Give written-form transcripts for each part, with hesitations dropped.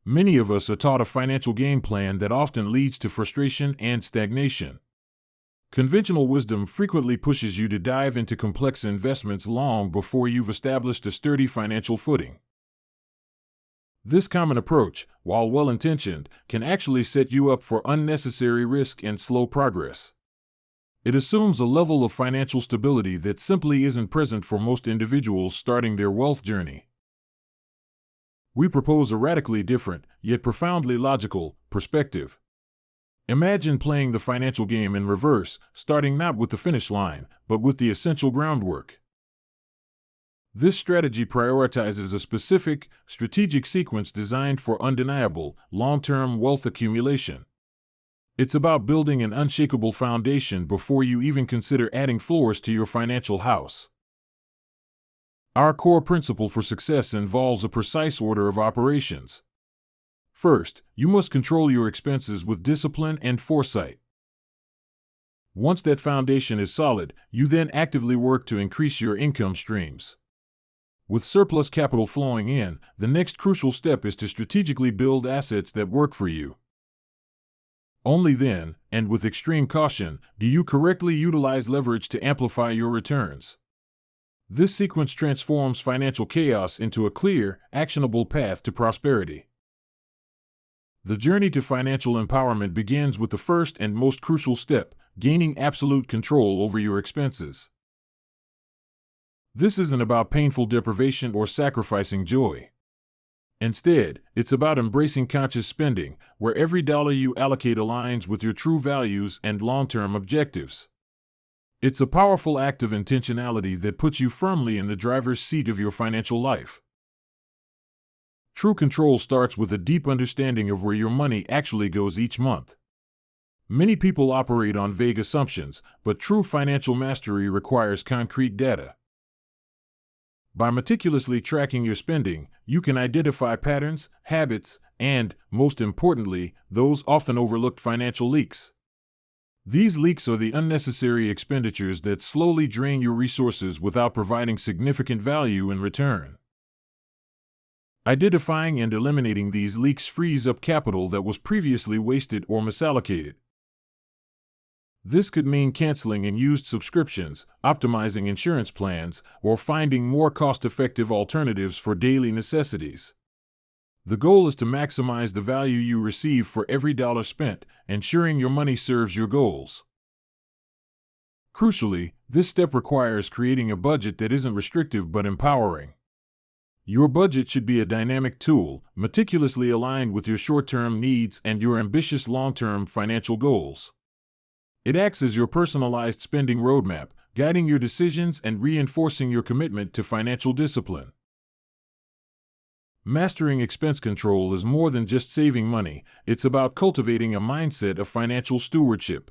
Many of us are taught a financial game plan that often leads to frustration and stagnation. Conventional wisdom frequently pushes you to dive into complex investments long before you've established a sturdy financial footing. This common approach, while well-intentioned, can actually set you up for unnecessary risk and slow progress. It assumes a level of financial stability that simply isn't present for most individuals starting their wealth journey. We propose a radically different, yet profoundly logical, perspective. Imagine playing the financial game in reverse, starting not with the finish line, but with the essential groundwork. This strategy prioritizes a specific, strategic sequence designed for undeniable, long-term wealth accumulation. It's about building an unshakable foundation before you even consider adding floors to your financial house. Our core principle for success involves a precise order of operations. First, you must control your expenses with discipline and foresight. Once that foundation is solid, you then actively work to increase your income streams. With surplus capital flowing in, the next crucial step is to strategically build assets that work for you. Only then, and with extreme caution, do you correctly utilize leverage to amplify your returns. This sequence transforms financial chaos into a clear, actionable path to prosperity. The journey to financial empowerment begins with the first and most crucial step, gaining absolute control over your expenses. This isn't about painful deprivation or sacrificing joy. Instead, it's about embracing conscious spending, where every dollar you allocate aligns with your true values and long-term objectives. It's a powerful act of intentionality that puts you firmly in the driver's seat of your financial life. True control starts with a deep understanding of where your money actually goes each month. Many people operate on vague assumptions, but true financial mastery requires concrete data. By meticulously tracking your spending, you can identify patterns, habits, and, most importantly, those often overlooked financial leaks. These leaks are the unnecessary expenditures that slowly drain your resources without providing significant value in return. Identifying and eliminating these leaks frees up capital that was previously wasted or misallocated. This could mean canceling unused subscriptions, optimizing insurance plans, or finding more cost-effective alternatives for daily necessities. The goal is to maximize the value you receive for every dollar spent, ensuring your money serves your goals. Crucially, this step requires creating a budget that isn't restrictive but empowering. Your budget should be a dynamic tool, meticulously aligned with your short-term needs and your ambitious long-term financial goals. It acts as your personalized spending roadmap, guiding your decisions and reinforcing your commitment to financial discipline. Mastering expense control is more than just saving money, it's about cultivating a mindset of financial stewardship.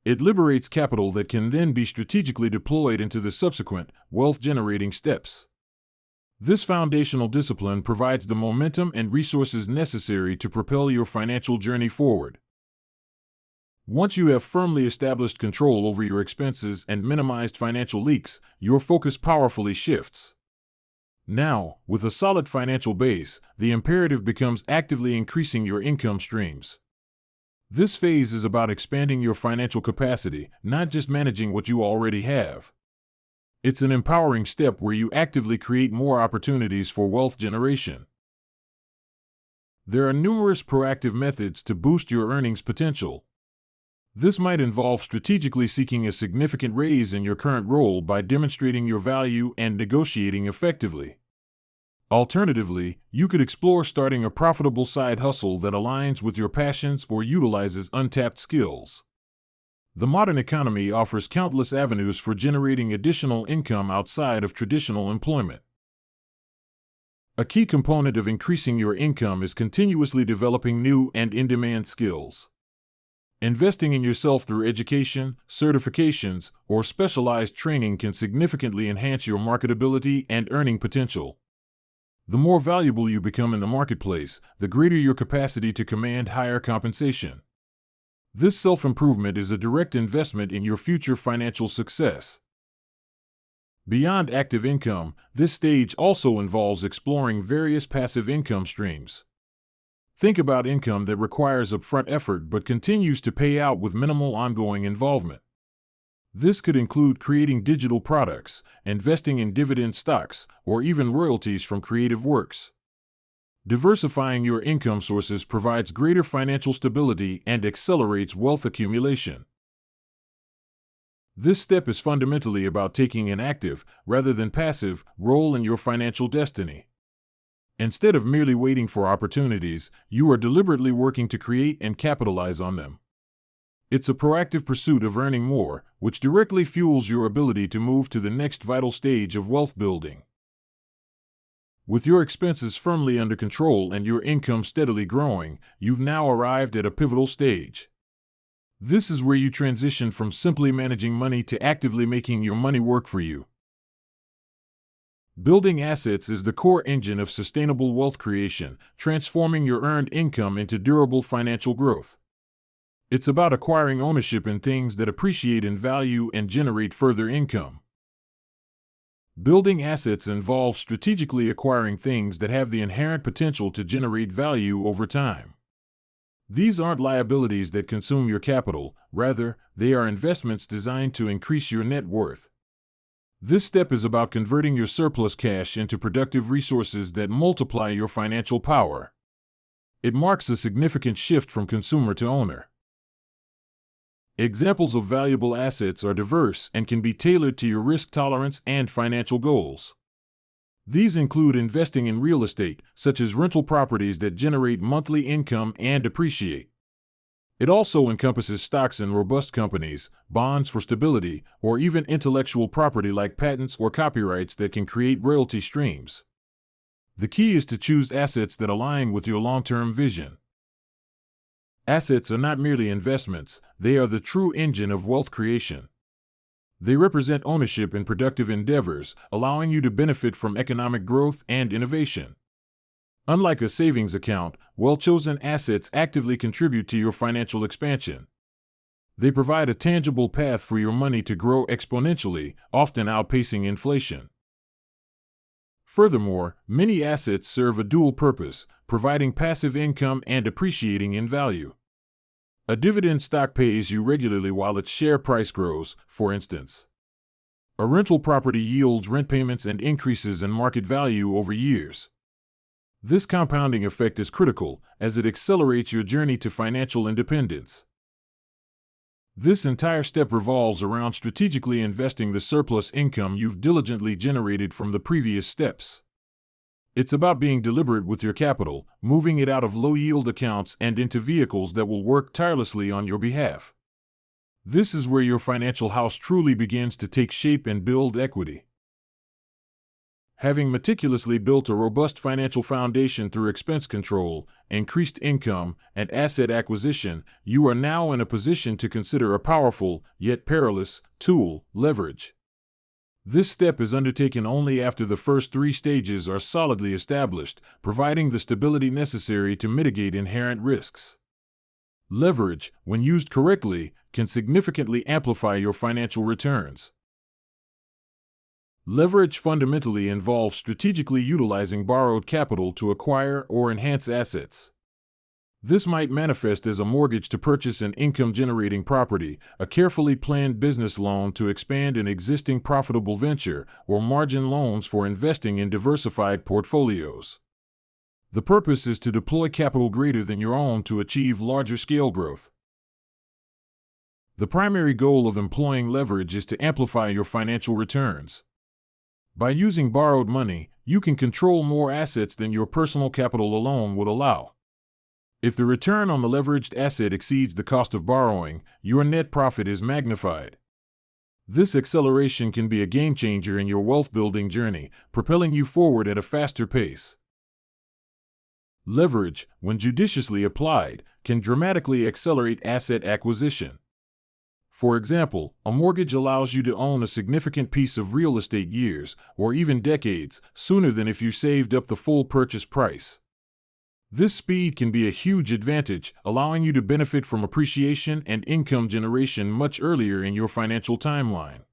It liberates capital that can then be strategically deployed into the subsequent, wealth-generating steps. This foundational discipline provides the momentum and resources necessary to propel your financial journey forward. Once you have firmly established control over your expenses and minimized financial leaks, your focus powerfully shifts. Now, with a solid financial base, the imperative becomes actively increasing your income streams. This phase is about expanding your financial capacity, not just managing what you already have. It's an empowering step where you actively create more opportunities for wealth generation. There are numerous proactive methods to boost your earnings potential. This might involve strategically seeking a significant raise in your current role by demonstrating your value and negotiating effectively. Alternatively, you could explore starting a profitable side hustle that aligns with your passions or utilizes untapped skills. The modern economy offers countless avenues for generating additional income outside of traditional employment. A key component of increasing your income is continuously developing new and in-demand skills. Investing in yourself through education, certifications, or specialized training can significantly enhance your marketability and earning potential. The more valuable you become in the marketplace, the greater your capacity to command higher compensation. This self-improvement is a direct investment in your future financial success. Beyond active income, this stage also involves exploring various passive income streams. Think about income that requires upfront effort but continues to pay out with minimal ongoing involvement. This could include creating digital products, investing in dividend stocks, or even royalties from creative works. Diversifying your income sources provides greater financial stability and accelerates wealth accumulation. This step is fundamentally about taking an active, rather than passive, role in your financial destiny. Instead of merely waiting for opportunities, you are deliberately working to create and capitalize on them. It's a proactive pursuit of earning more, which directly fuels your ability to move to the next vital stage of wealth building. With your expenses firmly under control and your income steadily growing, you've now arrived at a pivotal stage. This is where you transition from simply managing money to actively making your money work for you. Building assets is the core engine of sustainable wealth creation, transforming your earned income into durable financial growth. It's about acquiring ownership in things that appreciate in value and generate further income. Building assets involves strategically acquiring things that have the inherent potential to generate value over time. These aren't liabilities that consume your capital, rather, they are investments designed to increase your net worth. This step is about converting your surplus cash into productive resources that multiply your financial power. It marks a significant shift from consumer to owner. Examples of valuable assets are diverse and can be tailored to your risk tolerance and financial goals. These include investing in real estate, such as rental properties that generate monthly income and appreciate. It also encompasses stocks in robust companies, bonds for stability, or even intellectual property like patents or copyrights that can create royalty streams. The key is to choose assets that align with your long-term vision. Assets are not merely investments, they are the true engine of wealth creation. They represent ownership in productive endeavors, allowing you to benefit from economic growth and innovation. Unlike a savings account, well-chosen assets actively contribute to your financial expansion. They provide a tangible path for your money to grow exponentially, often outpacing inflation. Furthermore, many assets serve a dual purpose, providing passive income and appreciating in value. A dividend stock pays you regularly while its share price grows, for instance. A rental property yields rent payments and increases in market value over years. This compounding effect is critical, as it accelerates your journey to financial independence. This entire step revolves around strategically investing the surplus income you've diligently generated from the previous steps. It's about being deliberate with your capital, moving it out of low-yield accounts and into vehicles that will work tirelessly on your behalf. This is where your financial house truly begins to take shape and build equity. Having meticulously built a robust financial foundation through expense control, increased income, and asset acquisition, you are now in a position to consider a powerful, yet perilous, tool, leverage. This step is undertaken only after the first three stages are solidly established, providing the stability necessary to mitigate inherent risks. Leverage, when used correctly, can significantly amplify your financial returns. Leverage fundamentally involves strategically utilizing borrowed capital to acquire or enhance assets. This might manifest as a mortgage to purchase an income-generating property, a carefully planned business loan to expand an existing profitable venture, or margin loans for investing in diversified portfolios. The purpose is to deploy capital greater than your own to achieve larger scale growth. The primary goal of employing leverage is to amplify your financial returns. By using borrowed money, you can control more assets than your personal capital alone would allow. If the return on the leveraged asset exceeds the cost of borrowing, your net profit is magnified. This acceleration can be a game changer in your wealth-building journey, propelling you forward at a faster pace. Leverage, when judiciously applied, can dramatically accelerate asset acquisition. For example, a mortgage allows you to own a significant piece of real estate years, or even decades, sooner than if you saved up the full purchase price. This speed can be a huge advantage, allowing you to benefit from appreciation and income generation much earlier in your financial timeline.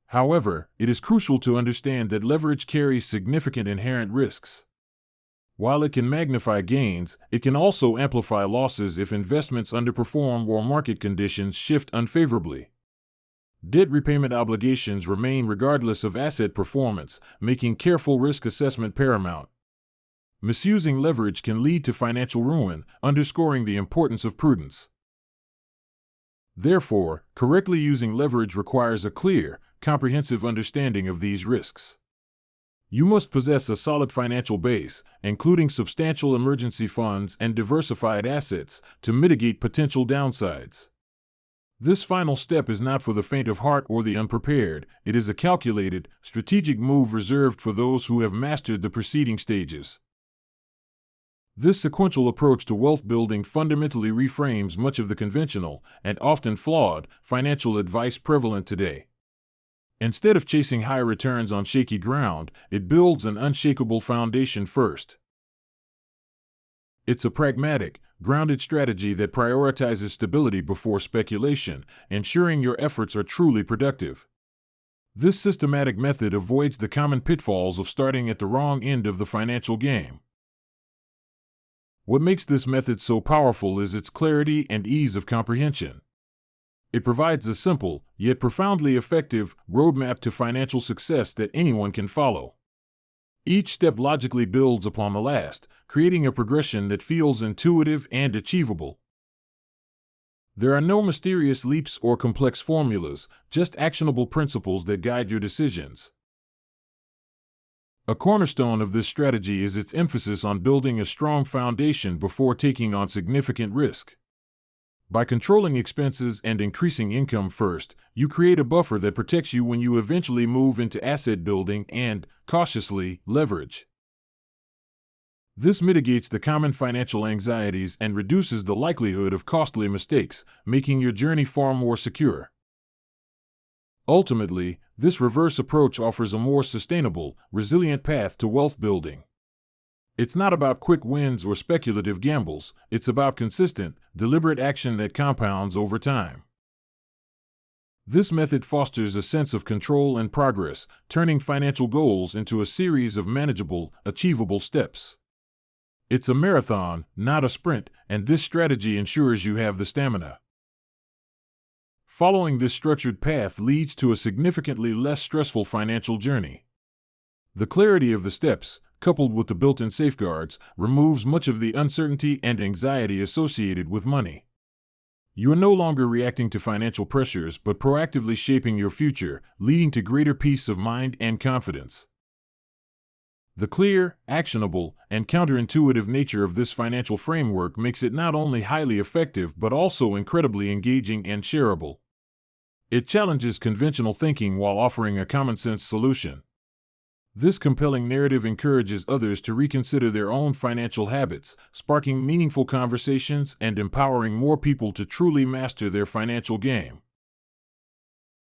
However, it is crucial to understand that leverage carries significant inherent risks. While it can magnify gains, it can also amplify losses if investments underperform or market conditions shift unfavorably. Debt repayment obligations remain regardless of asset performance, making careful risk assessment paramount. Misusing leverage can lead to financial ruin, underscoring the importance of prudence. Therefore, correctly using leverage requires a clear, comprehensive understanding of these risks. You must possess a solid financial base, including substantial emergency funds and diversified assets, to mitigate potential downsides. This final step is not for the faint of heart or the unprepared. It is a calculated, strategic move reserved for those who have mastered the preceding stages. This sequential approach to wealth building fundamentally reframes much of the conventional, and often flawed, financial advice prevalent today. Instead of chasing high returns on shaky ground, it builds an unshakable foundation first. It's a pragmatic, grounded strategy that prioritizes stability before speculation, ensuring your efforts are truly productive. This systematic method avoids the common pitfalls of starting at the wrong end of the financial game. What makes this method so powerful is its clarity and ease of comprehension. It provides a simple, yet profoundly effective, roadmap to financial success that anyone can follow. Each step logically builds upon the last, creating a progression that feels intuitive and achievable. There are no mysterious leaps or complex formulas, just actionable principles that guide your decisions. A cornerstone of this strategy is its emphasis on building a strong foundation before taking on significant risk. By controlling expenses and increasing income first, you create a buffer that protects you when you eventually move into asset building and, cautiously, leverage. This mitigates the common financial anxieties and reduces the likelihood of costly mistakes, making your journey far more secure. Ultimately, this reverse approach offers a more sustainable, resilient path to wealth building. It's not about quick wins or speculative gambles, it's about consistent, deliberate action that compounds over time. This method fosters a sense of control and progress, turning financial goals into a series of manageable, achievable steps. It's a marathon, not a sprint, and this strategy ensures you have the stamina. Following this structured path leads to a significantly less stressful financial journey. The clarity of the steps, coupled with the built-in safeguards, removes much of the uncertainty and anxiety associated with money. You are no longer reacting to financial pressures but proactively shaping your future, leading to greater peace of mind and confidence. The clear, actionable, and counterintuitive nature of this financial framework makes it not only highly effective but also incredibly engaging and shareable. It challenges conventional thinking while offering a common-sense solution. This compelling narrative encourages others to reconsider their own financial habits, sparking meaningful conversations and empowering more people to truly master their financial game.